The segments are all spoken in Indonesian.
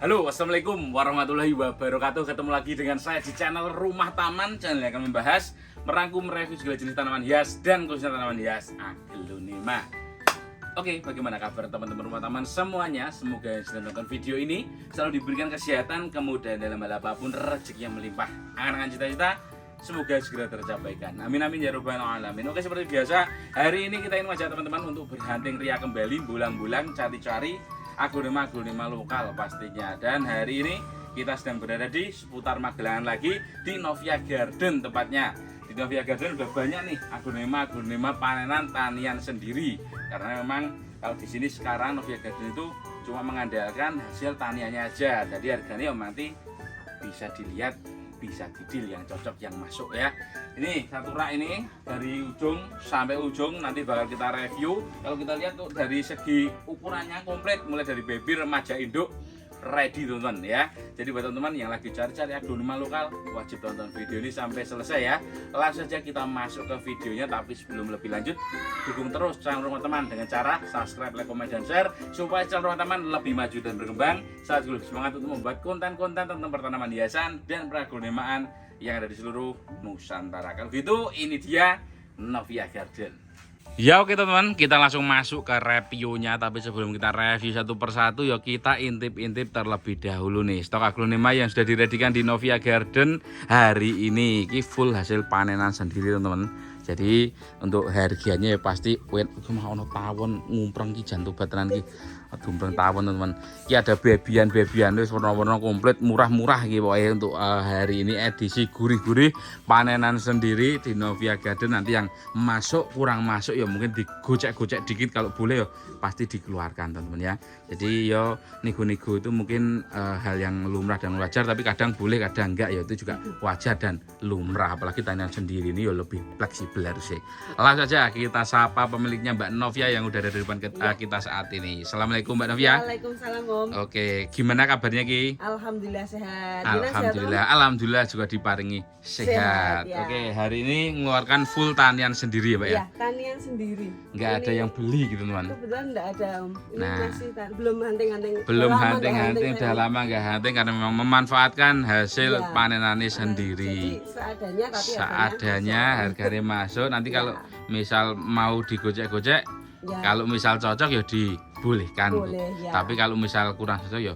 Halo, assalamualaikum warahmatullahi wabarakatuh. Ketemu lagi dengan saya di channel Rumah Taman. Channel yang akan membahas, merangkum, review segala jenis tanaman hias dan khususnya tanaman hias aglonema. Oke, bagaimana kabar teman-teman rumah taman semuanya? Semoga yang sedang nonton video ini selalu diberikan kesehatan, kemudahan dalam hal apapun, rezeki yang melimpah, angan-angan cita-cita semoga segera tercapaikan. Amin amin ya rabbal alamin. Oke, seperti biasa, hari ini kita ingin mengajak teman-teman untuk berhunting ria kembali, bulan-bulan cari-cari aglonema lokal pastinya. Dan hari ini kita sedang berada di seputar Magelangan lagi, di Novia Garden tepatnya. Di Novia Garden udah banyak nih aglonema panenan tanian sendiri. Karena memang kalau di sini sekarang Novia Garden itu cuma mengandalkan hasil taniannya aja. Jadi harganya nanti bisa dilihat, bisa didil yang cocok, yang masuk ya. Ini satu rak ini dari ujung sampai ujung nanti bakal kita review. Kalau kita lihat tuh dari segi ukurannya komplit, mulai dari baby, remaja, induk, ready teman-teman ya. Jadi buat teman-teman yang lagi cari-cari aglonema lokal, wajib tonton video ini sampai selesai ya. Langsung saja kita masuk ke videonya, tapi sebelum lebih lanjut, dukung terus channel Rumah Taman dengan cara subscribe, like, comment, dan share supaya channel Rumah Taman lebih maju dan berkembang. Saat lebih semangat untuk membuat konten-konten tentang pertanaman hiasan dan peraglonemaan yang ada di seluruh Nusantara. Kalau gitu, ini dia Novia Garden. Ya oke teman-teman, kita langsung masuk ke reviewnya. Tapi sebelum kita review satu persatu, ya kita intip-intip terlebih dahulu nih stok aglonema yang sudah diredikan di Novia Garden hari ini. Ini full hasil panenan sendiri teman-teman. Jadi untuk harganya ya pasti wet mau ono tawon ngumpreng ki jantubat tenan ki. Ngumpreng tawon teman-teman. Ki ada bebian wis warna-warna komplit, murah-murah iki pokoke untuk hari ini edisi gurih-gurih panenan sendiri di Novia Garden. Nanti yang masuk kurang masuk ya mungkin digocek-gocek dikit, kalau boleh ya pasti dikeluarkan teman-teman ya. Jadi ya nego-nego itu mungkin hal yang lumrah dan wajar, tapi kadang boleh kadang enggak, ya itu juga wajar dan lumrah. Apalagi tanian sendiri ini ya lebih fleksibel harusnya. Langsung saja kita sapa pemiliknya Mbak Novia yang udah ada di depan kita saat ini. Assalamualaikum Mbak Novia. Waalaikumsalam Om. Oke, gimana kabarnya Ki? Alhamdulillah sehat. Alhamdulillah, alhamdulillah juga diparingi sehat. Ya. Oke, hari ini mengeluarkan full tanian sendiri ya Pak ya? Iya, tanian sendiri. Nggak ada yang beli gitu teman. Kebetulan nggak ada Om. Ini Nah, masih belum hunting-hunting. Belum Udah lama hunting-hunting, nggak udah lama nggak hunting karena memang memanfaatkan hasil Iya. panenannya sendiri. Jadi seadanya, tapi Seadanya harganya masuk. Nanti Ya. kalau misal mau digocek-gocek, ya, kalau misal cocok ya dibolehkan. boleh ya. Tapi kalau misal kurang cocok ya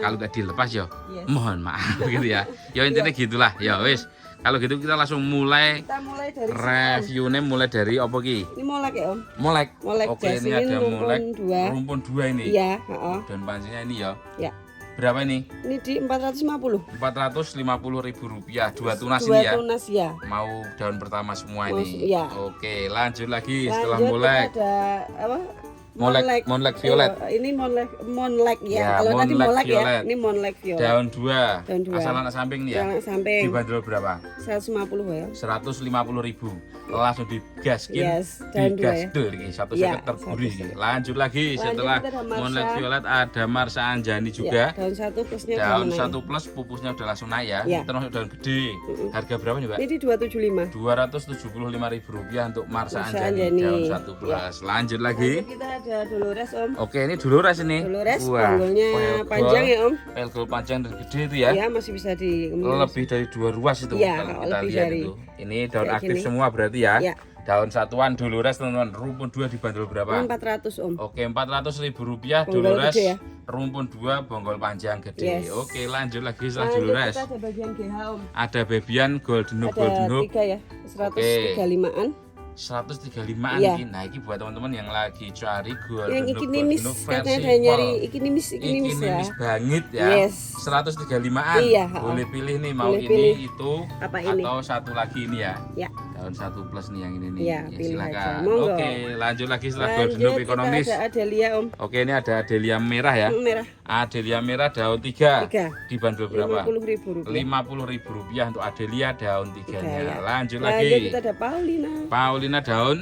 kalau nggak dilepas ya Yes. mohon maaf gitu ya. Ya intinya gitulah. Ya wis. Kalau gitu kita langsung mulai Kita mulai dari sini, Om. reviewnya mulai dari apa Ki? Ini molek ya Om. Molek. Molek Oke, ini jasmine ada rumpun molek 2. rumpun 2 ini. Iya, heeh. Daun pancinya ini ya. Ya. Berapa ini? Ini di 450. Rp450.000 dua tunas Dua ini ya. tunas ya. Mau daun pertama semua ini. Iya. Oke, lanjut lagi setelah Lanjut molek. kita ada apa? Monlek violet. Ini monlek ya. Ya, Kalau tadi monlek molek violet. ya, ini monlek violet. Daun 2. Daun 2. Asal anak samping nih ya. Anak samping. Dibanderol berapa? 150 ya. 150.000. Langsung digaskin. Yes, daun 2 ya. Digasdel iki satu Iya, seket tergurih satu iki. seket. Lanjut lagi Lanjut setelah kita ada Marsa. monlek violet ada Marsa Anjani juga. Ya, daun 1 plusnya Daun udah 1 plus pupusnya udah langsung naik ya. Ya. Termasuk daun gede. Harga berapa nih, Mbak? Ini di 275. Rp275.000 untuk Marsa Marsa Anjani Anjani. daun 1 plus. Lanjut lagi. Lanjut kita ada Dolores Om. Oke, ini Dolores ini. Dolores Wah, panggulnya pelgol. panjang ya Om. Pelgol panjang dan gede itu ya. Ya masih bisa di Lebih dari 2 ruas itu Iya, kalau kita lebih lihat dari. itu. Ini daun Kayak aktif gini. semua berarti ya. Ya. Daun satuan Dolores teman-teman. Rumpun 2 dibanderol berapa? 400 Om. Oke, Rp400.000 Bonggol Dolores. gede ya. Rumpun 2 bonggol panjang gede. Yes. Oke, lanjut lagi setelah Lanjut Dolores. kita ada bagian GH Om. Ada bebian Golden Hope. Ada 3 ya. 135-an. 135-an Iya. iki. Nah, iki buat teman-teman yang lagi cari Golden Yang Hope, ikinimis Golden Hope katanya versi ada nyari pol. ikinimis ya. Ikinimis banget ya. Yes. 135-an. Iya, Boleh pilih nih mau Boleh ini pilih. itu Apa ini? atau satu lagi ini ya. Ya. Daun 1 plus nih yang ini nih. Iya, Ya, pilih silakan. aja. Monggo. Oke, lanjut lagi setelah Golden Lanjut Hope kita ekonomis. ada Adelia Om. Oke, ini ada Adelia merah ya. Merah Adelia merah daun 3. 3. Dibanderol berapa? Rp50.000. Rp50.000 untuk Adelia daun 3-nya. Tiga, ya. Lanjut Lanjut lagi. kita ada Paulina. Paulina Paulina daun.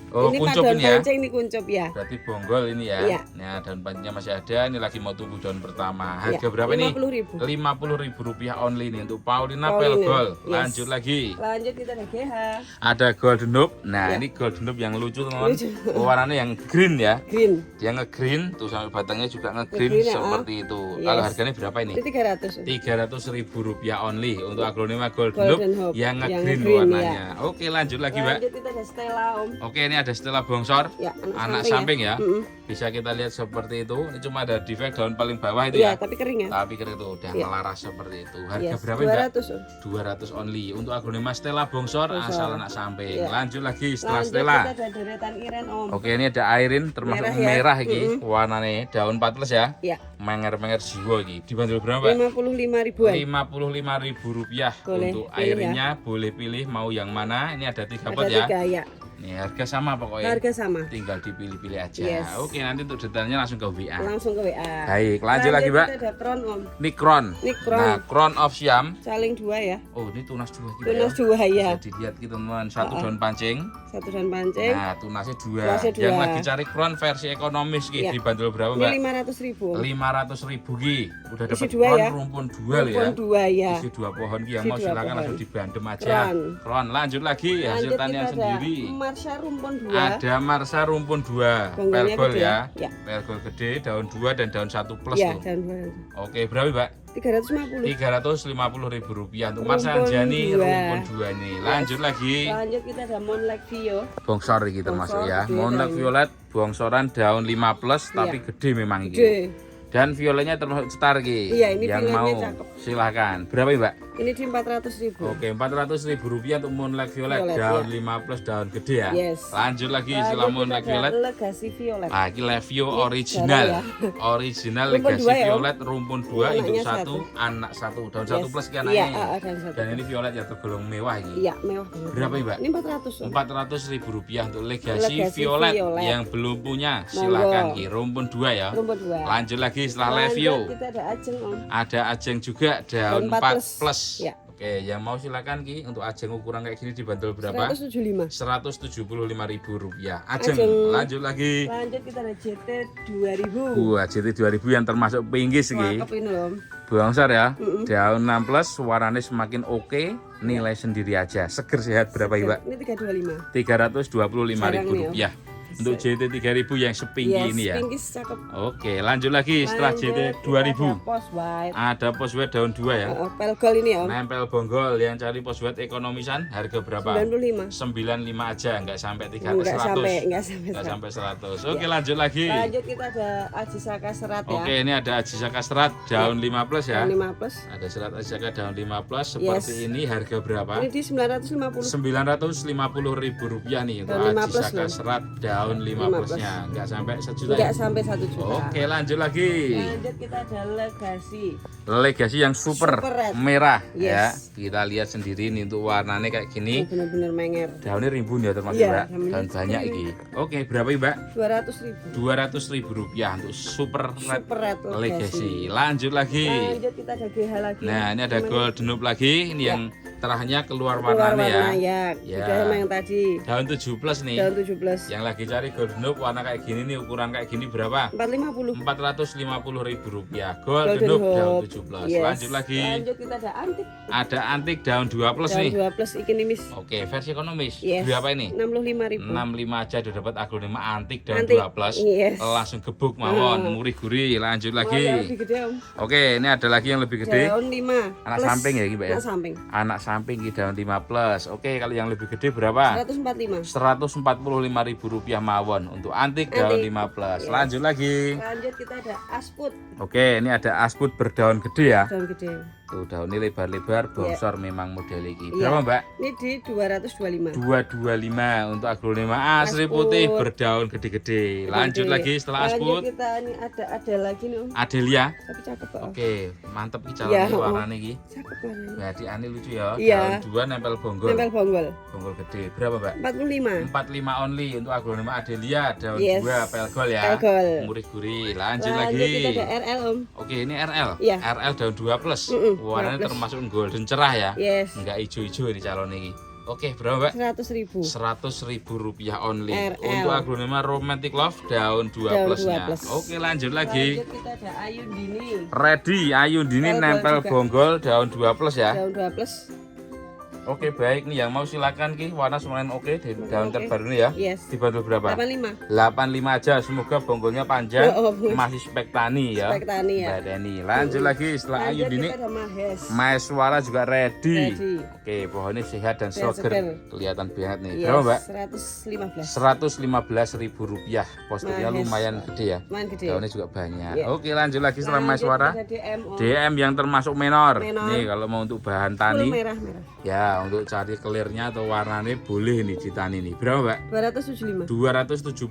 Oh, ini kuncup daun ini ya. pancing, ini kuncup ya. Berarti bonggol ini ya. Iya. Nah, daun pancingnya masih ada. Ini lagi mau tumbuh daun pertama. Harga Iya, berapa nih? 50.000. Rp50.000 only nih untuk Paulina Paulina, Pelgol. yes. Lanjut lagi. Lanjut kita ada GH. Ada Golden Noob. Nah, Ya. ini Golden Noob yang lucu teman-teman. Lucu. Warnanya yang green ya. Green. Dia nge-green tuh sampai batangnya juga nge-green Nge-green ya, seperti itu. Yes. Kalau harganya berapa ini? Ini 300. Rp300.000 only untuk aglonema Golden Golden Noob Hope. yang Yang nge-green nge-green, warnanya. Oke, lanjut lagi, Mbak. Lanjut kita ada Stella Om. Oke, ini ada Stella bongsor. Ya, Anak samping ya. Mm-mm. Bisa kita lihat seperti itu. Ini cuma ada defect daun paling bawah itu Iya, ya. tapi kering ya. Tapi kira itu udah Iya. melaras seperti itu. Harga Yes, berapa, Mbak? 200 Om. 200 only untuk aglonema Stella bongsor Bongsor. asal anak samping. Iya. Lanjut lagi setelah Lanjut Stella. kita ada deretan Iren Om. Oke, ini ada Airin termasuk Merah ya. merah iki. Warnanya daun 14 ya. Ya, Menger-menger jiwa iki. Dibanderol berapa, Mbak? 55.000-an. Rp55.000 Boleh untuk pilih Airinnya. Boleh pilih mau yang mana. Ini ada 3 pot Ada ya. 3 ya. Nih, harga sama pokoknya. Harga sama. Tinggal dipilih-pilih aja. Yes. Oke, nanti untuk detailnya langsung ke WA. Langsung ke WA. Baik, lanjut lagi, Mbak. Kita ada Crown Om. Ini Crown. Ini Crown. Nah, Crown of Siam. Saling 2 ya. Oh, ini tunas 2 kita Tunas ya. 2 ya. Bisa dilihat gitu teman, satu daun pancing. Satu daun pancing. Nah, tunasnya 2. Tunasnya dua. Yang lagi cari Crown versi ekonomis ki Iya. dibanderol berapa, Ini Mbak? 500.000. 500.000 ki. Udah dapat dua Crown ya. rumpun 2 loh ya. Rumpun 2 ya. Isi 2 pohon ki yang Isi mau 2 silakan pohon. langsung dibandem aja. Crown. Crown, lanjut lagi hasil Lanjut tanian kita ada sendiri. Marsha rumpun 2. Ada Marsa rumpun 2. Bonggolnya Pelgol gede ya. ya. Pelgol gede, daun 2 dan daun 1 plus Ya, tuh. dan 2. Oke, berapa, Mbak? 350. Rp350.000 untuk Marsa Rumpun Anjani dua. rumpun 2 nih. Lanjut lagi. Lanjut kita ada Moonlight Vio. Bongsor iki termasuk Bongsor, ya. gede Monarch daunnya. violet bongsoran daun 5 plus tapi Iya. gede memang iki. Gede. Dan violetnya termasuk cetar ki. Iya, ini yang violetnya mau cakep. silahkan. Berapa ya, Mbak? Ini di 400.000. Oke, Rp400.000 untuk Moonlight Violet, Violet, daun ya. 5 plus daun gede ya. Yes. Lanjut lagi Lanjut setelah kita Moonlight ada Violet. Legacy Violet. Nah, ini Levio Ini original. jarang Original Rumpun Legacy dua ya, Om? Violet rumpun 2 induk Anaknya 1, satu. anak 1. Daun Yes. 1 plus ki Iya, anaknya. dan 1. Dan ini violet ya tergolong mewah ini. Iya, mewah banget. Berapa ya, Mbak? Ini 400. Om. Rp400.000 untuk Legacy Legacy Violet Violet. yang belum punya silahkan Monggo. ki rumpun 2 ya. Rumpun 2. Lanjut lagi setelah Lanjut Levio. kita ada Ajeng Om. Ada ajeng juga daun 4 plus. Ya. Oke, yang mau silakan ki untuk ajeng ukuran kayak gini dibanderol berapa? 175. Rp175.000. Ajeng. Ajeng. Lanjut lagi. Lanjut kita ada JT 2000. Wah, JT 2000 yang termasuk pinggis iki. Cakep ini Om. Bongsor ya. Daun 6 plus warnanya semakin oke, nilai sendiri aja. Seger sehat berapa ya, Mbak? Ini 325. Rp325.000. Jarang Untuk JT 3000 yang sepinggi ini ya. Pinggis cakep. Oke, lanjut lagi setelah Lanjut, JT kita 2000. ada Post White. Ada Poswet daun 2 ya. Pelgol ini Om. Nempel bonggol yang cari Poswet ekonomisan harga berapa? 95. 95 aja, nggak sampai 300. Enggak sampai, enggak Nggak sampai. sampai 100. Oke, lanjut lagi. Lanjut kita ada Ajisaka serat ya. Oke, ini ada Ajisaka serat daun 5 plus ya. 5 plus. Ada serat Ajisaka daun 5 plus seperti Yes. ini harga berapa? Ini di 950. Rp950.000 nih untuk Daun 5 plus Ajisaka loh. serat daun 5 5 plusnya. Nggak sampai 1 juta Enggak ya? sampai 1 juta. Oke, lanjut lagi. Lanjut kita ada Legacy. Legacy yang super, Super red. merah Yes. ya. Kita lihat sendiri nih untuk warnanya kayak gini. Bener-bener menger. Daunnya rimbun ya termasuk, Iya, Mbak. daunnya Daun banyak segini. ini. Oke, berapa ya, Mbak? 200.000. Rp200.000 untuk super red Super red Legacy. Lanjut lagi. Lanjut kita ada GH lagi. Nah, ini ada Golden Noob lagi. Ini yang terakhirnya keluar Keluar warnanya ya. warna ya. Ya. Beda sama yang tadi. Daun 7 plus nih. Daun 17. Yang lagi cari Golden Noob warna kayak gini nih, ukuran kayak gini berapa? 450. Rp450.000. Golden Golden Noob daun Hope. 7 plus. Yes. Lanjut lagi. Lanjut kita ada antik. Ada antik daun 2 plus Daun nih. 2 plus ikinimis. Oke, versi ekonomis. Yes. Berapa ini? 65.000. 65 aja udah dapat aglonema antik daun Antik. 2 plus. Yes. Langsung gebuk mawon, murih gurih. Lanjut Mau yang lagi. lebih gede Om. Oke, ini ada lagi yang lebih gede. Daun 5. Anak plus. samping ya, Mbak ya? Anak samping. Anak samping ini daun 5 plus. Oke, kalau yang lebih gede berapa? 145. Rp145.000 mawon untuk antik daun Antik. 5 plus. Yes. Lanjut lagi. Lanjut kita ada asput. Oke, ini ada asput berdaun gede ya. Daun gede. Tuh, daunnya lebar-lebar, bongsor memang model ini. Iya. Berapa, Mbak? Ini di 225. 225 untuk aglonema asli Asput. putih berdaun gede-gede. Lanjut Gede. lagi setelah Lanjut asput. kita ini ada lagi nih Om. Adelia. Tapi cakep Om. Oke, mantep ki Iya, calonnya oh. warnanya iki. Cakep warnanya. Berarti ane lucu ya. Iya. Daun 2 nempel bonggol. Nempel bonggol. Bonggol gede. Berapa, Mbak? 45. 45 only untuk aglonema Adelia daun Yes. 2 pelgol ya. Pelgol. Murih gurih. Lanjut Lanjut lagi. kita ada RL Om. Oke, ini RL. Iya. RL daun 2 plus. Mm-mm, Warnanya 2 plus. termasuk golden cerah ya. Yes. Enggak ijo-ijo ini calon ini. Oke, berapa Mbak? 100.000. 100.000 rupiah only. RL. Untuk aglonema Romantic Love daun 2 Daun plusnya. 2 plus. Oke, lanjut lagi. Lanjut kita ada Ayundini. Ready, Ayundini Nempel nempel juga. bonggol daun 2 plus ya. Daun 2 plus. Oke, baik nih yang mau silakan Ki, warna semuanya oke di daun Oke. terbaru ini ya. Yes. Dibantu berapa? 85. 85 aja, semoga bonggolnya panjang, Oh, masih spek tani ya. Spek tani ya. Mbak Deni. Lanjut lagi setelah Lanjut Ayundini, kita ada Mahes. Maeswara juga ready. Ready. Oke, pohonnya sehat dan Sehat seger. seger. Kelihatan banget nih. Yes, Berapa Mbak? 115. 115.000 rupiah. Posturnya Mahes. lumayan gede ya. Lumayan gede. Daunnya juga banyak. Iya. Oke, lanjut lagi setelah Lanjut Maeswara. kita ada DM. DM yang termasuk menor. Menor. Nih kalau mau untuk bahan Full tani, merah-merah. ya untuk cari clearnya atau warnanya boleh nih di tani nih. Berapa Mbak? 275. 275.000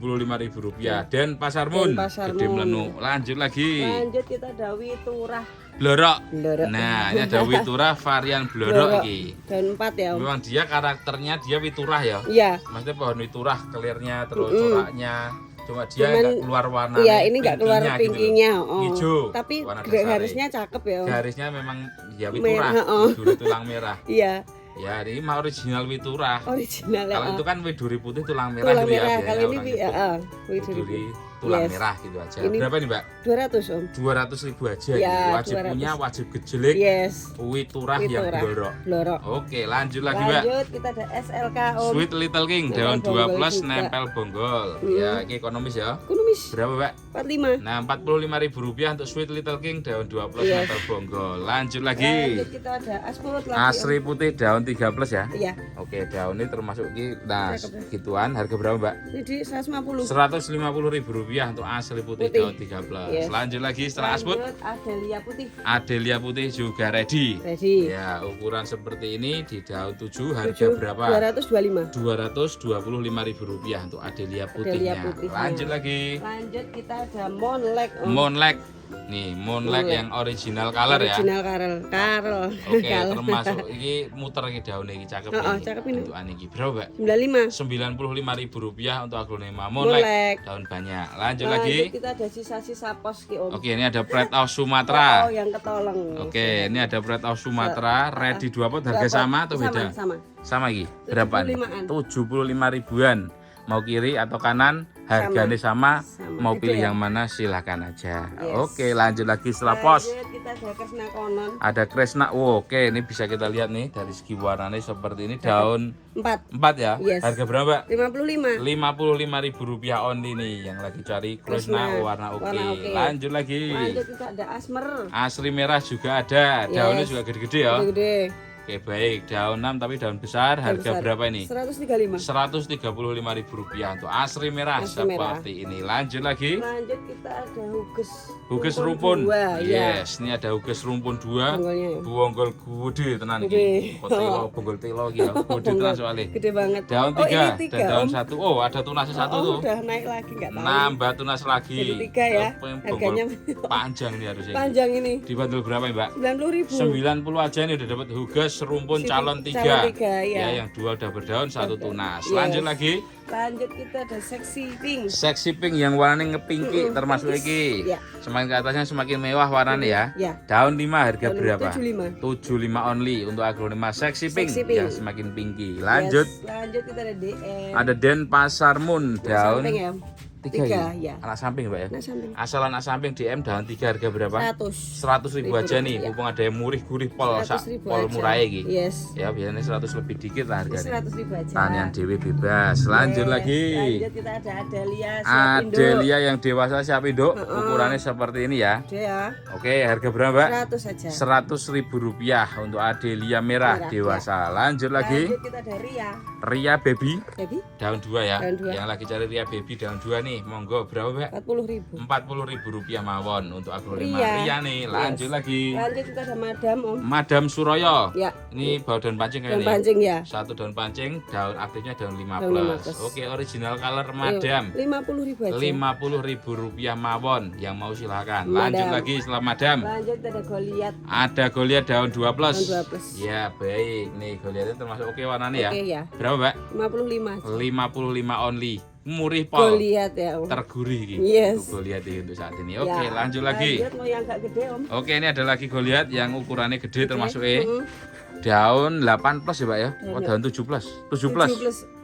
rupiah. Dan Pasarmun, Dan Pasarmun. gede melenu. Lanjut lagi. Lanjut kita ada Witurah. Blorok. Blorok. Nah, ini ada Witurah varian blorok ini. Daun 4 ya, Om. Memang dia karakternya dia Witurah ya. Iya. Maksudnya pohon Witurah clearnya terus coraknya. Cuma dia Cuman, nggak keluar warna. Iya, ini nggak keluar pinkinya. Oh. Hijau. Tapi warna dasarnya. garisnya cakep ya, Om. Garisnya memang ya Witurah. Merah, oh. Widuri tulang merah. Iya, Ya, ini mah original Witurah. original ya. Kalau Oh. itu kan widuri putih tulang merah Tulang gitu ya, merah. biasanya Kalau ini orang nyebut. widuri. Widuri tulang Yes. merah gitu aja. Ini- Berapa nih Mbak? 200, Om. 200.000 aja. Ya, gitu. Wajib 200. punya, wajib gejelek. Yes. Witurah yang Witurah. blorok. Blorok. Oke, lanjut lagi Mbak. Lanjut kita ada SLK, Om. Sweet Little King Nempel daun 2 bonggol plus juga. nempel bonggol. Ya, ini ekonomis ya. Ekonomis. Berapa Mbak? 45. Nah, 45.000 rupiah untuk Sweet Little King daun 2 plus Yes. nempel bonggol. Lanjut Lanjut lagi. kita ada Asmut lagi. Asri putih daun 3 plus ya. Om. Iya. Oke, daun ini termasuk nah Cakep ya. gituan. Harga berapa Mbak? Ini di 150. 150.000 rupiah untuk asli putih, Putih. daun 3 plus. Yes. Lanjut lagi setelah Asmut. Lanjut Adelia putih. Adelia putih juga ready. Ready. Ya, ukuran seperti ini di daun 7 harga 7, berapa? 225. 225.000 rupiah untuk Adelia putihnya. putihnya. Lanjut lagi. Lanjut kita ada Monlek, Om. Monlek. Nih, Monlek Monlek. yang original color ya. Original Karel. Karel. Oke, Karel. termasuk ini muter iki daunnya iki cakep Oh, ini. cakep ini. Untuk aniki berapa, Mbak? 95. 95.000 rupiah untuk aglonema Monlek. Monlek. Daun banyak. Lanjut lagi. Kita ada sisa-sisa pos ki, Om. Oke, ini ada Pride of Oh, Sumatera. yang ketolong. Oke, ini ada Pride of Sumatera, ready 2 pot harga sama atau beda? Sama. Sama iki. Berapa nih? 75-an. 75 ribuan. Mau kiri atau kanan, harganya sama. Sama. Mau Beda pilih ya? yang mana silahkan aja. Yes. Oke, lanjut lagi setelah pos. Lanjut kita ada Kresna Konon. Ada Kresna. Oh, oke, ini bisa kita lihat nih dari segi warnanya seperti ini daun 4. 4 ya. Yes. Harga berapa? 55. 55.000 rupiah only nih yang lagi cari Kresna Kresna, warna oke. warna oke. Lanjut lagi. Lanjut kita ada Asmer. Asri merah juga ada. Daunnya Yes. juga gede-gede ya. Gede. Oke, baik. Daun 6 tapi daun besar. Harga besar. berapa ini? 135. 135.000 rupiah untuk asri merah Asri merah. seperti ini. Lanjut lagi. Lanjut kita ada Huges. Huges rumpun. 2, ya. Yes, ini ada Huges rumpun 2. Bonggolnya ya. Bonggol gede tenan Gede. iki. Telo, bonggol telo iki ya. Gede tenan soalnya. Gede banget. Daun Oh, 3 ini 3, dan daun Om. 1. Oh, ada tunasnya 1 Oh, tuh. udah naik lagi enggak tahu. Nambah tunas lagi. Jadi 3 ya. Oh, yang Harganya bonggol panjang nih harusnya. panjang ini. Dibantu berapa ya, Mbak? 90.000. 90 aja nih udah dapat Huges rumpun Si- calon 3. calon 3, ya. Yang 2 udah berdaun, 1 tunas. Yes. Lanjut lagi. Lanjut kita ada Sexy Pink. Sexy pink yang warnanya ngepinki termasuk iki. Ya. Semakin ke atasnya semakin mewah warnanya ya. Ya. Daun 5 harga Daun berapa? 75. 75 only untuk aglonema sexy pink, Sexy pink. yang semakin pinky. Lanjut. Yes. Lanjut kita ada DM. Ada Den Pasarmun daun Samping ya. 3 3, ya. ya. Anak samping, Mbak ya. Nah, samping. Asal anak samping DM daun 3 harga berapa? 100. 100.000 aja nih. Ya. Mumpung ada yang murih gurih pol 100.000 pol aja. murah iki. Yes. Ya biasanya 100 lebih dikit lah harganya. 100.000 aja. Tanian dewi bebas. Lanjut Yes. lagi. Lanjut kita ada Adelia Siapindo. Adelia yang dewasa siap induk. Ukurannya seperti ini ya. Ada ya. Oke, harga berapa? 100 aja. 100.000 rupiah untuk Adelia merah Merah, dewasa. Lanjut lagi. Lanjut kita ada Ria. Ria baby Jadi daun 2 ya. Daun 2. Yang lagi cari Ria baby daun 2 nih. Monggo berapa, Mbak? 40.000. 40.000 rupiah mawon untuk aglonema Ria. Ria nih. Lanjut Yes. lagi. Lanjut kita ada Madam, Om. Madam Suroyo. Ya. Ini bau daun pancing Dan kayaknya. pancing ya. Satu daun pancing, daun aktifnya daun 5 Daun 5 plus. plus. Oke, original color Madam. 50.000 aja. 50.000 rupiah mawon. Yang mau silakan. Madam. Lanjut lagi setelah Madam. Lanjut kita ada Goliat. Ada Goliath daun 2 plus. Daun 2 plus. Ya, baik. Nih Goliath termasuk oke warnanya ya. Oke ya. Berapa, Mbak? 55 aja. 55 only. Murih pol. Goliat ya, Om. Tergurih iki. Yes. Untuk Goliath ini untuk saat ini. Oke, Ya. lanjut lagi. Lanjut mau yang agak gede, Om. Oke, ini ada lagi Goliath yang ukurannya gede termasuk E. Mm. Daun 8 plus ya Pak ya? Oh, Daun daun 7 plus. 7 plus.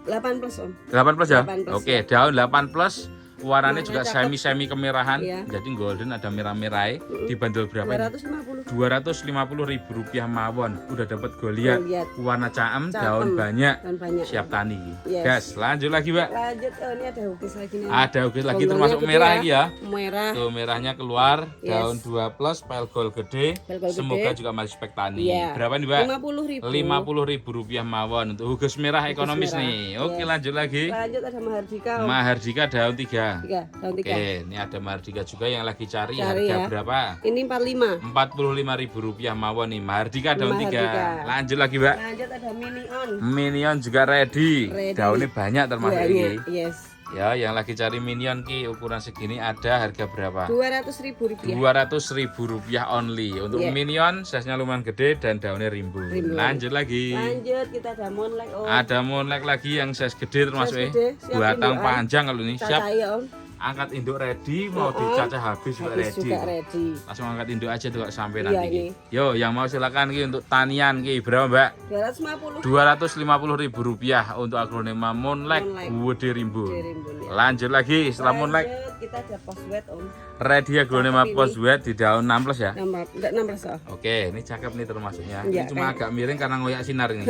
8 plus Om. 8 plus ya? 8 plus, Oke, daun 8 plus. Warnanya Warna juga cakep. semi kemerahan. Iya. Jadi golden ada merah-merahnya. Dibanderol berapa ini? 250. Rp250.000 mawon. Udah dapat Goliath. Goliath. Warna caem, Caem. daun banyak. Dan banyak. Siap tani. Yes. Gas, lanjut lagi, Mbak. Lanjut, ini ada hukis lagi nih. Ada ukis lagi Bonggolnya termasuk gede merah lagi ya. Merah. Tuh merahnya keluar, Yes. daun 2 plus, pelgol gede. Pelgol Semoga gede. juga masih spek tani. Iya. Berapa nih, Mbak? Rp50.000. Rp50.000 mawon untuk hugis merah ekonomis merah. nih. Oke, Yes. lanjut lagi. Lanjut ada Mahardika Om. Mahardika daun 3. 3, daun 3. Oke, ini ada Mahardika juga yang lagi cari, Cari harga ya. berapa? Ini 45. Rp45.000 mawon nih. Mahardika daun 3. Mahardika. Lanjut lagi, Mbak. Lanjut ada Minion. Minion juga ready. Ready. Daunnya banyak termasuk ini. Banyak. Yes. Ya, yang lagi cari minion ki ukuran segini ada harga berapa? Rp200.000. Rp200.000 only. Untuk Yeah. minion size-nya lumayan gede dan daunnya rimbun. Rimbun. Lanjut lagi. Lanjut kita ada Moonlight Om. Ada monlek lagi yang size gede termasuk Size gede, siap batang indukan. panjang kalau ini siap. Cacai Om. Angkat induk ready, mau dicacah habis juga Habis ready. juga ready. Langsung angkat induk aja tuh Kak, sampai Iya, nanti. ini. Ki. Yo, yang mau silakan ki untuk tanian ki berapa, Mbak? 250. Rp250.000 untuk aglonema monlek Monlek. Gede rimbun. Gede rimbun, ya. Lanjut lagi setelah monlek. Lanjut kita ada Post Wet Om. Ready aglonema Cakep ini. post wet di daun 6 plus ya. Enggak 16 oh. Oke, ini cakep nih termasuknya. Iya, Ini cuma kayak- agak miring karena ngoyak sinar ini.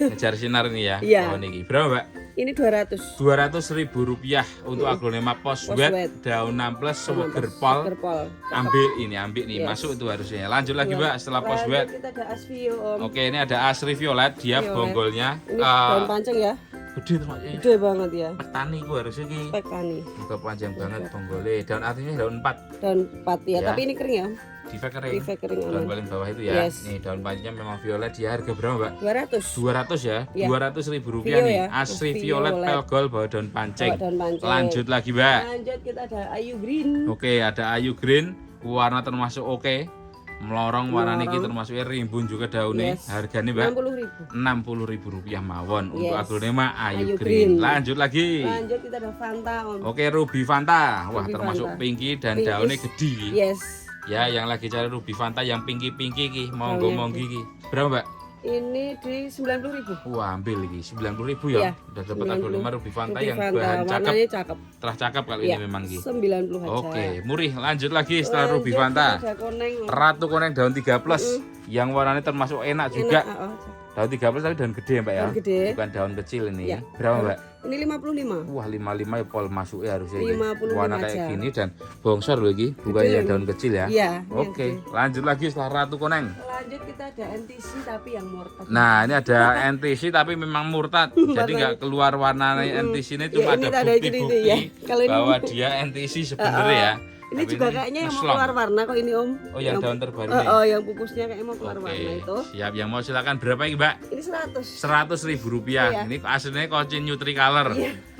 Ngejar sinar ini ya. Iya. Oh, ini berapa, Mbak? Ini 200. Rp200.000 untuk aglonema post Post wet wet. daun 6 plus seger pol. Gerpol. Ambil nih, Yes. masuk itu harusnya. Lanjut lagi, Mbak, setelah post Lanjut wet. kita ada Asvio Om. Oke, ini ada Asri Violet, dia Violet. bonggolnya Ini daun panjang ya. gede termasuknya. Gede banget ya. Petani gua harusnya ki. Spek tani. Buka panjang banget bonggolnya. Daun artinya daun 4. Daun 4 ya. Ya. Tapi ini kering ya Om. Defect kering. Defect kering, Daun aman. paling bawah itu ya. Yes. Nih daun panjangnya memang violet, dia harga berapa, Mbak? 200. 200 ya, Iya. Rp200.000 Vio nih. ya, Asri Vio Violet Violet. pelgol bawa daun pancing. Bawa daun pancing. Lanjut lagi, Mbak. Lanjut kita ada Ayu Green. Oke, ada Ayu Green, warna termasuk oke. Melorong warna niki Melorong. termasuknya rimbun juga daunnya. Yes. Harganya, Mbak, 60.000. Rp60.000 mawon untuk Yes. aglonema Ayu Ayu Green. Green. Lanjut lagi. Lanjut kita ada Fanta Om. Oke, Ruby Fanta. Wah, Ruby termasuk Fanta. pinky dan Pinkish. daunnya gede. iki. Yes. Ya, yang lagi cari Ruby Fanta yang pinky-pinky ki, monggo Daunnya monggi ki. Berapa, Mbak? Ini di 90.000. Wah, ambil lagi 90.000 ya. Iya, Udah dapat 90. aglonema Ruby Fanta Ruby yang Fanta, bahan cakep. warnanya cakep. Telah cakep kali Iya, ini memang ki. 90 aja. Oke, murih. Lanjut lagi setelah Ruby Lanjut Fanta. kita ada koneng. Ratu koneng daun 3 plus. Yang warnanya termasuk enak juga. Enak, Daun 3 plus tapi daun gede ya, Mbak ya. Daun gede. Bukan daun kecil ini. Iya. Berapa, Mbak? Ini 55. Wah, 55 ya pol masuk ya harusnya ini. 55 Warna kayak aja. gini dan bongsor loh iki, bukan Gede. yang daun kecil ya. Iya, ini Oke, lanjut lagi setelah Ratu koneng. Lanjut kita ada NTC tapi yang murtad. Nah, ini ada NTC tapi memang murtad. Jadi nggak keluar warna NTC ini cuma Ya, ini ada tanda itu, bukti-bukti ya. Kalau ini- bahwa dia NTC sebenarnya ya. Ini Tapi juga kayaknya yang mau ngeslong. keluar warna kok ini Om. Oh, yang daun terbaru nih. Yang pupusnya kayaknya mau keluar Oke, warna itu. siap. Yang mau silakan berapa ini, Mbak? Ini 100. Rp100.000. Iya. Ini aslinya Kocin Nutricolor.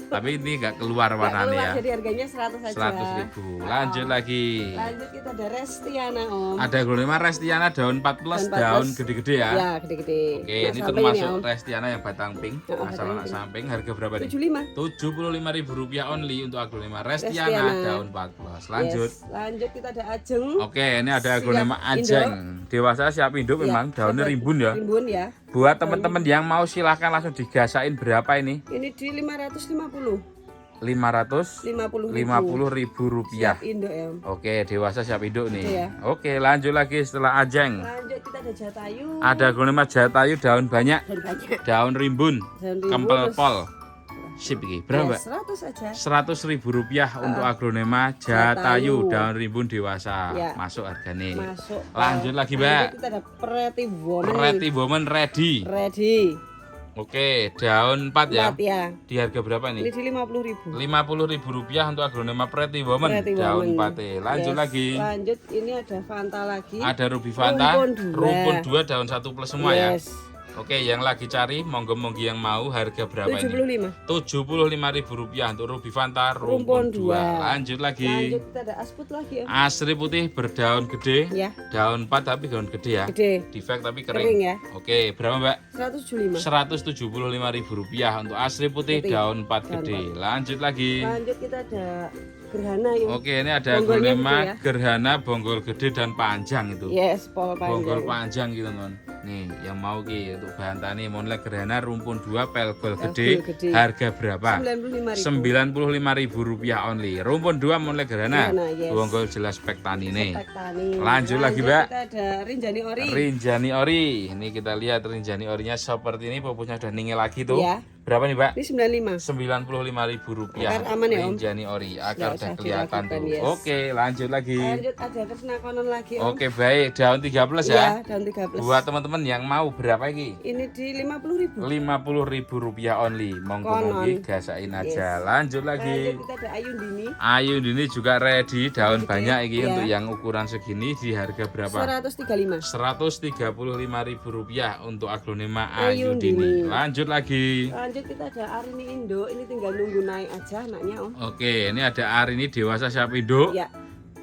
Tapi ini nggak keluar Nggak warnanya keluar, ya. jadi harganya 100 aja. 100.000. Lanjut lagi. Lanjut kita ada Restiana Om. Ada aglonema Restiana daun 4 plus, Daun 4 daun plus. gede-gede ya. Ya, gede-gede. Oke, Nah, ini sampai termasuk Om. Restiana yang batang pink. Ya, Asal batang anak pink. samping harga berapa nih? 75. Rp75.000 only untuk aglonema Restiana Restiana. daun 4 plus. Lanjut. Yes. Lanjut kita ada Ajeng. Oke, ini ada Siap aglonema induk. Ajeng. Dewasa siap induk Ya, memang, daunnya siap rimbun ya. Rimbun ya. Buat teman-teman yang mau silahkan langsung digasain berapa ini? Ini di 550. Rp550.000. Siap induk ya Om. Oke, dewasa siap induk nih. Iya. Oke, lanjut lagi setelah Ajeng. Lanjut kita ada Jatayu. Ada aglonema Jatayu daun banyak, Dan banyak. daun rimbun, Daun rimbun, kempel terus- pol. Sip iki. Berapa, Mbak? 100 aja. Rp100.000 untuk aglonema Jatayu Jatayu. daun rimbun dewasa. Ya. Masuk harganya. Masuk. Lanjut lagi, Mbak. Lanjut kita ada Pretty Woman. Pretty Woman ready. Ready. Oke, daun 4 ya. 4 ya. Di harga berapa Ini nih? di 50.000. Rp50.000 untuk aglonema Pretty Woman Pretty daun Woman. 4. Lanjut Yes. lagi. Lanjut ini ada Fanta lagi. Ada Ruby Fanta, Rumpun 2. rumpun 2 daun 1 plus semua ya. Yes. Oke, yang lagi cari monggo-monggi yang mau harga berapa ini? 75. Rp75.000 untuk Ruby Fanta rumpun Rumpun 2. 2. Lanjut lagi. Lanjut kita ada Asput lagi ya. Asri putih berdaun gede. Ya, Daun 4 tapi daun gede ya. gede. Defect tapi Kering kering. ya. Oke, berapa, Mbak? 175. Rp175.000 untuk asri putih Putih. daun 4 Daun gede. Lanjut lagi. Lanjut kita ada Gerhana ya. Oke, ini ada Bonggolnya aglonema gede ya. gerhana bonggol gede dan panjang itu. Yes, pol Bonggol panjang. panjang gitu, teman. Nih, yang mau ki untuk bahan tani monlek gerhana rumpun 2 pelgol Pelgol gede, gede. harga berapa? 95.000. Rp95.000 only. Rumpun 2 monlek gerhana. Gerhana, yes. Bonggol jelas spek tani nih. Spek tani. Lanjut lagi, Mbak. Kita ada Rinjani Ori. Rinjani Ori. Ini kita lihat Rinjani Orinya seperti ini, popusnya udah ninggi lagi tuh. Iya. Berapa nih, Mbak? Ini 95. Rp95.000. Akar aman ya, Om? Rinjani Ori. Akar Nggak udah usah kelihatan tuh. diragukan, yes. Oke, lanjut lagi. Lanjut ada Kresna Konon lagi, Om. Oke, baik. Daun 3 plus Iya, ya. daun 3 plus. Buat teman-teman yang mau berapa ini? Ini di 50.000. Rp50.000 only. Monggo Konon. monggi gasain aja. Lanjut lagi. Lanjut kita ada Ayun Dini. Ayu ini juga ready, daun Oke, banyak ini iya. untuk yang ukuran segini di harga berapa? 135. Rp135.000 untuk aglonema Ayu Ayu Dini. Dini. Lanjut lagi. Lanjut kita ada Arini Indo. Ini tinggal nunggu naik aja anaknya, Om. Oke, ini ada Arini dewasa siap induk. Ya,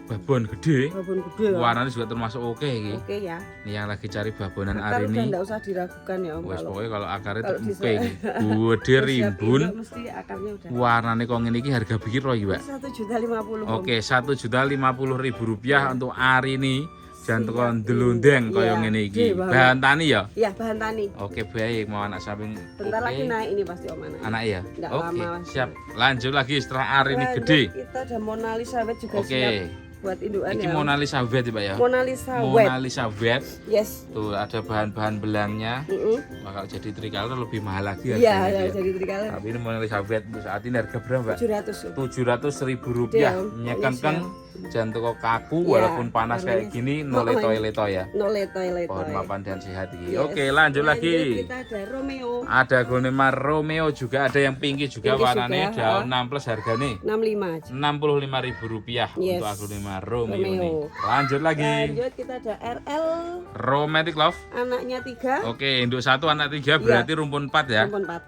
Babon gede. babon gede. Om. Warnanya juga termasuk oke ini. Oke ya. Ini yang lagi cari babonan Akar udah Arini. enggak usah diragukan ya, Om. Wes pokoknya kalau akarnya kalau itu bisa- oke ini. Gede siap rimbun. induk mesti akarnya udah. Warnanya kok ngene iki harga pikir loh, Mbak. 1.050.000. Om. Oke, Rp1.050.000 untuk Arini. Jangan tekan delundeng kaya Iya, ngene iki. gede banget. Bahan tani ya? Iya, bahan tani. Oke, baik. Mau anak samping. Bentar oke. lagi naik ini pasti Om anak. Anak ya? Nggak Oke, lama. siap. Lanjut lagi setelah Arini Lanjut, gede. Kita ada Mona Lisa Wet juga Oke. siap buat indukan Iki ya. Om. Mona Lisa Wet ya, Pak ya? Mona Lisa Wet. Mona Lisa Wet. Yes. Tuh ada bahan-bahan belangnya. Mm-mm. Bakal jadi tricolor lebih mahal lagi Iya, harganya ya, dia. jadi tricolor. Tapi ini Mona Lisa Wet untuk saat ini harga berapa, Mbak? 700. Rp700.000. Iya, Om. Nyekan-kan jangan toko kaku Iya, walaupun panas warnanya- kayak gini no leto-leto ya. No letoy. Pohon mapan dan sehat ini. Yes. Oke, lanjut lagi. Kita ada Romeo Ada aglonema Romeo juga, ada yang pinky juga Pinky warnanya juga, daun 6 plus harga nih 65 aja. Rp65.000 Yes. untuk aglonema Romeo, Romeo. nih. Lanjut lagi. Lanjut kita ada RL Romantic Love. anaknya 3. Oke, induk 1 anak 3 berarti rumpun 4 ya. Rumpun 4.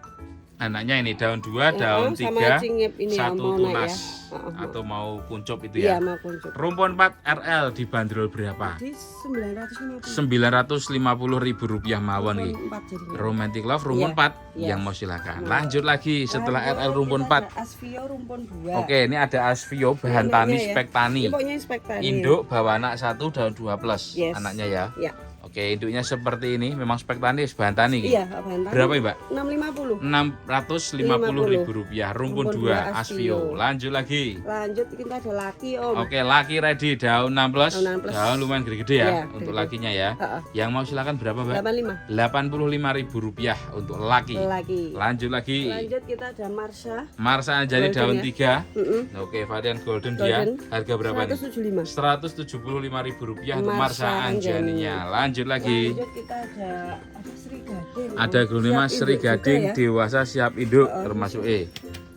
Anaknya ini daun 2, daun sama 3, cingip ini yang 1 mau naik tunas ya. atau mau kuncup itu Iya, ya. mau kuncup. Rumpun 4 RL dibanderol berapa? Di 950. Rp950.000 mawon nih. Rumpun 4 jadinya. Romantic Love rumpun Iya. 4 Iya. yang mau silakan. Lanjut lagi setelah Lanjut, RL rumpun kita 4. ada Asvio rumpun 2. Oke, ini ada Asvio bahan Anaknya tani ya. spek tani. Ini pokoknya spek tani. Induk bawa anak 1 daun 2 plus Yes. anaknya ya. Ya. Oke, induknya seperti ini, memang spek tani bahan tani. Ki. Iya, bahan tani. Berapa ya, Mbak? 650. Rp650.000 rumpun Rumpun 2 2 Asvio. Asvio. Lanjut lagi. Lanjut kita ada laki Om. Oke, laki ready daun 6 plus. Daun 6 plus. Daun lumayan gede-gede ya Iya, untuk gede-gede. lakinya ya. Heeh. Yang mau silakan berapa, Mbak? 85. Rp85.000 untuk laki. Laki. Lanjut lagi. Lanjut kita ada Marsha. Marsa Anjani Golden daun ya. 3. Mm-mm. Oke, varian golden, Golden. dia. Harga berapa nih? 175. Rp175.000 untuk Marsa Marsa Anjaninya. Lanjut lagi. Lanjut kita ada Sri Gading. Ada aglonema Siap Sri induk juga Gading ya. dewasa siap induk termasuk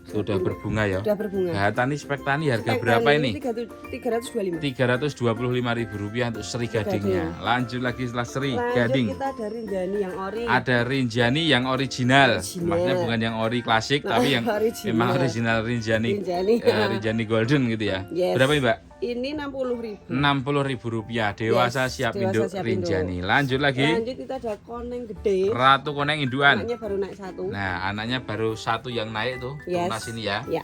sudah berbunga ya. Sudah berbunga. Bahan tani spek tani harga Spek berapa tani ini? 325. Rp325.000 untuk Sri Gadingnya. Lanjut lagi setelah Sri Lanjut Gading. kita ada Rinjani yang ori. Ada Rinjani yang original. Original. Maksudnya bukan yang ori klasik tapi yang Original. memang original Rinjani. Rinjani. Rinjani Golden gitu ya. Yes. Berapa nih, Mbak? Ini 60.000. Rp60.000 dewasa Yes, siap dewasa induk siap Rinjani. Lanjut lagi. Lanjut kita ada koneng gede. Ratu Koneng induan. Anaknya baru naik 1. Nah, anaknya baru 1 yang naik tuh, Yes. tunas ini ya. Ya.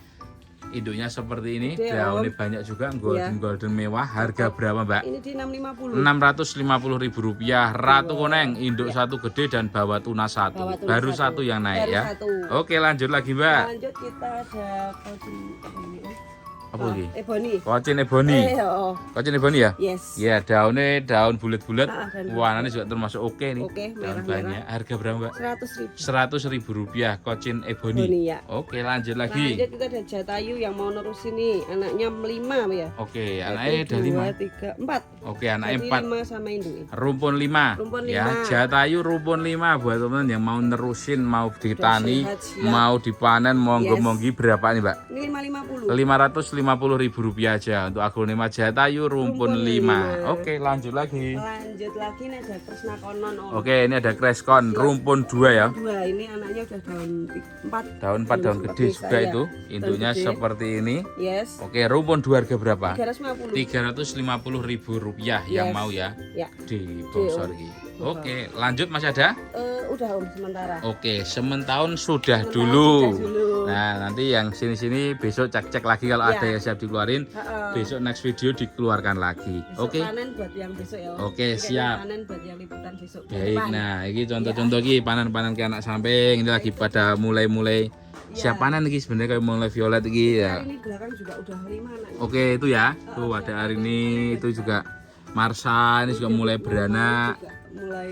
Induknya seperti ini, Gede, daunnya Om. banyak juga, golden mewah. Harga berapa, Mbak? Ini di 650. Rp650.000. Ratu Koneng, induk 1 gede dan bawa tunas 1. Bawa tunas Baru 1 satu. yang naik Baru ya. satu. Oke, lanjut lagi, Mbak. Lanjut kita ada Ebony. Apa lagi? Ebony. Kocin Ebony. Oh. Kocin Ebony ya? Yes. Ya, daunnya daun bulat-bulat. Dan Warnanya juga termasuk oke nih. Oke, Daun merah-merah. banyak. Harga berapa, Mbak? 100.000. Rp100.000 Kocin Ebony. Ebony, ya. Oke, lanjut lagi. Lanjut kita ada Jatayu yang mau nerusin nih. Anaknya 5 ya. Oke, anaknya ada 5. 2, 3, 4. Oke, anaknya Jadi 4. 5 sama induk. Rumpun 5. Rumpun Ya, 5. Jatayu rumpun 5 buat teman yang mau nerusin, mau ditani, sehat, siap. mau dipanen, monggo-monggi berapa nih, Mbak? Ini 550. Rp550.000 aja untuk aglonema Jatayu rumpun Rumpun 5. 5. Oke, lanjut lagi. Lanjut lagi nih ada Kresna Konon Om. Oke, ini ada Creskon rumpun 2 ya. 2 ini anaknya udah daun 4. Daun 4 daun gede bisa, juga ya. itu. Daun Induknya gede. seperti ini. Yes. Oke, rumpun 2 harga berapa? 350. Rp350.000 yang Yes. mau ya. Ya. Di bosor iki. Oke, lanjut masih ada? Udah Om sementara. Oke, sementahun sudah Sementara dulu. sudah dulu. Nah, nanti yang sini-sini besok cek-cek lagi kalau Iya. ada yang siap dikeluarin. Besok next video dikeluarkan lagi. Besok Oke. panen buat yang besok ya Om. Oke, Ini kayaknya siap. Panen buat yang liputan besok. Baik, Depan. nah ini contoh-contoh iki panen-panen ke anak samping ini lagi pada mulai-mulai siap panen iki sebenarnya kayak mulai violet iki ya. Ini belakang juga udah 5 anak. Oke, itu ya. Tuh ada hari ini itu juga Marsa ini juga mulai beranak. Juga mulai.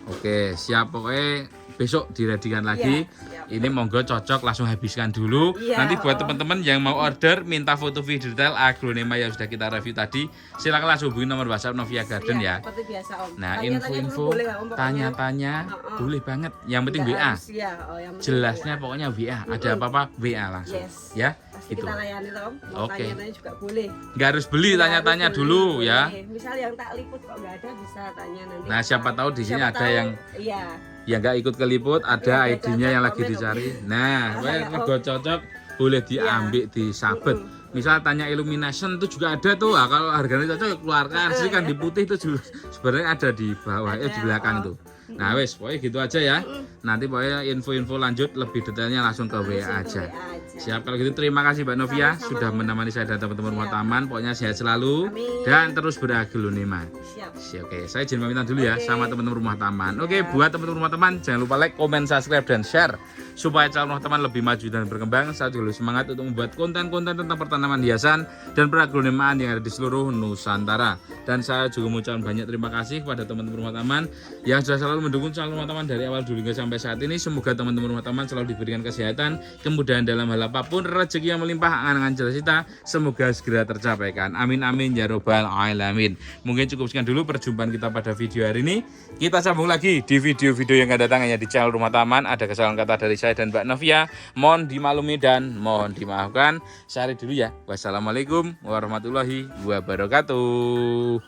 Oke, siap pokoknya besok diredikan lagi. siap. Ini monggo cocok langsung habiskan dulu. Iya, Nanti buat teman-teman yang mau order minta foto video detail aglonema yang sudah kita review tadi, silakan langsung hubungi nomor WhatsApp Novia Garden ya. Seperti biasa Om. Nah, Tanya-tanya info-info, dulu boleh nggak, Om, pokoknya? tanya-tanya boleh banget. Yang penting Nggak WA. harus, ya. Oh, yang penting Jelasnya pokoknya WA. Ada apa-apa WA langsung. Yes. Ya, Pasti gitu. kita layani Om. Mau Oke. tanya-tanya juga boleh. Nggak harus beli, Nggak tanya-tanya harus dulu beli, ya. boleh. Misal yang tak liput kok nggak ada bisa tanya nanti. Nah, siapa tahu di sini Siapa ada tahu, yang iya. yang nggak ikut keliput, ada Iya, ID-nya yang lagi komen, dicari. Nah, Iya, kalau cocok boleh diambil, disabet. Misal tanya illumination itu juga ada tuh. Ah, kalau harganya cocok keluarkan. Sih kan di putih itu juga sebenarnya ada di bawah, di belakang itu. Nah, wes, pokoknya gitu aja ya. Nanti pokoknya info-info lanjut lebih detailnya langsung ke WA aja. Siap kalau gitu terima kasih Mbak Novia sudah menemani saya dan teman-teman rumah taman. Pokoknya sehat selalu dan terus beraglonema. Siap. Oke, saya izin pamitan dulu ya sama teman-teman rumah taman. Oke, buat teman-teman rumah taman jangan lupa like, komen, subscribe dan share supaya channel rumah taman lebih maju dan berkembang. Saya juga semangat untuk membuat konten-konten tentang pertanaman hiasan dan peraglonemaan yang ada di seluruh Nusantara. Dan saya juga mengucapkan banyak terima kasih kepada teman-teman rumah taman yang sudah selalu mendukung channel rumah taman dari awal dulu hingga sampai saat ini. Semoga teman-teman rumah taman selalu diberikan kesehatan, kemudahan dalam hal apapun, rezeki yang melimpah, angan-angan cita-cita semoga segera tercapaikan. Amin amin ya robbal alamin. Mungkin cukup sekian dulu perjumpaan kita pada video hari ini. Kita sambung lagi di video-video yang akan datang hanya di channel Rumah Taman. Ada kesalahan kata dari saya dan Mbak Novia, mohon dimaklumi dan mohon dimaafkan. Saya dulu ya. Wassalamualaikum warahmatullahi wabarakatuh.